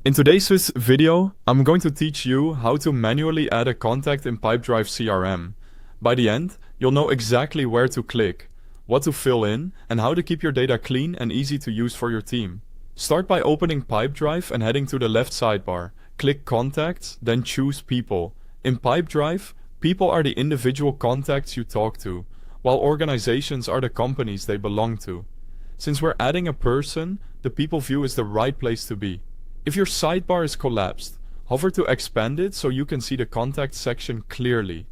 In today's video, I'm going to teach you how to manually add a contact in Pipedrive CRM. By the end, you'll know exactly where to click, what to fill in, and how to keep your data clean and easy to use for your team. Start by opening Pipedrive and heading to the left sidebar. Click Contacts, then choose People. In Pipedrive, people are the individual contacts you talk to, while organizations are the companies they belong to. Since we're adding a person, the people view is the right place to be. If your sidebar is collapsed, hover to expand it so you can see the contact section clearly.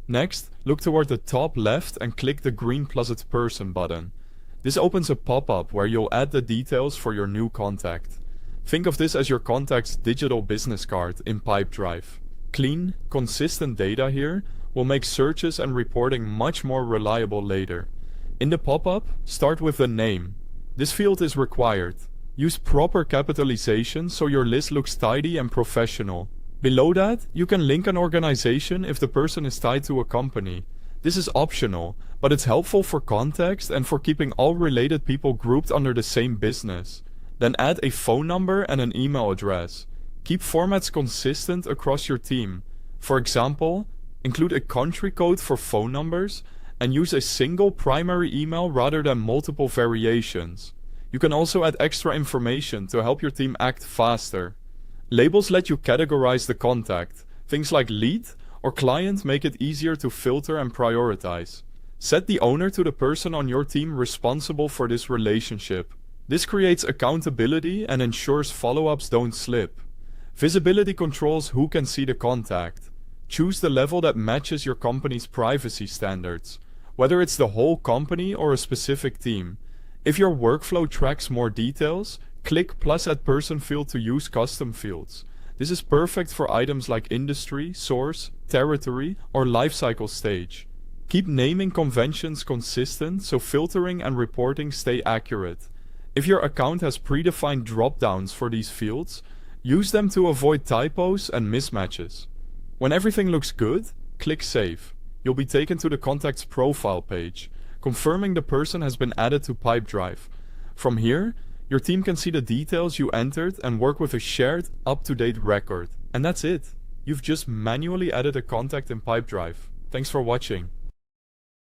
Next, look toward the top left and click the green + person button. This opens a pop-up where you'll add the details for your new contact. Think of this as your contact's digital business card in Pipedrive. Clean, consistent data here will make searches and reporting much more reliable later. In the pop-up, start with the name. This field is required. Use proper capitalization so your list looks tidy and professional. Below that, you can link an organization if the person is tied to a company. This is optional, but it's helpful for context and for keeping all related people grouped under the same business. Then add a phone number and an email address. Keep formats consistent across your team. For example, include a country code for phone numbers and use a single primary email rather than multiple variations. You can also add extra information to help your team act faster. Labels let you categorize the contact. Things like lead or client make it easier to filter and prioritize. Set the owner to the person on your team responsible for this relationship. This creates accountability and ensures follow-ups don't slip. Visibility controls who can see the contact. Choose the level that matches your company's privacy standards, whether it's the whole company or a specific team. If your workflow tracks more details, click +@person field to use custom fields. This is perfect for items like industry, source, territory, or lifecycle stage. Keep naming conventions consistent so filtering and reporting stay accurate. If your account has predefined drop-downs for these fields, use them to avoid typos and mismatches. When everything looks good, click Save. You'll be taken to the contact's profile page, confirming the person has been added to Pipedrive. From here, your team can see the details you entered and work with a shared, up-to-date record. And that's it. You've just manually added a contact in Pipedrive. Thanks for watching.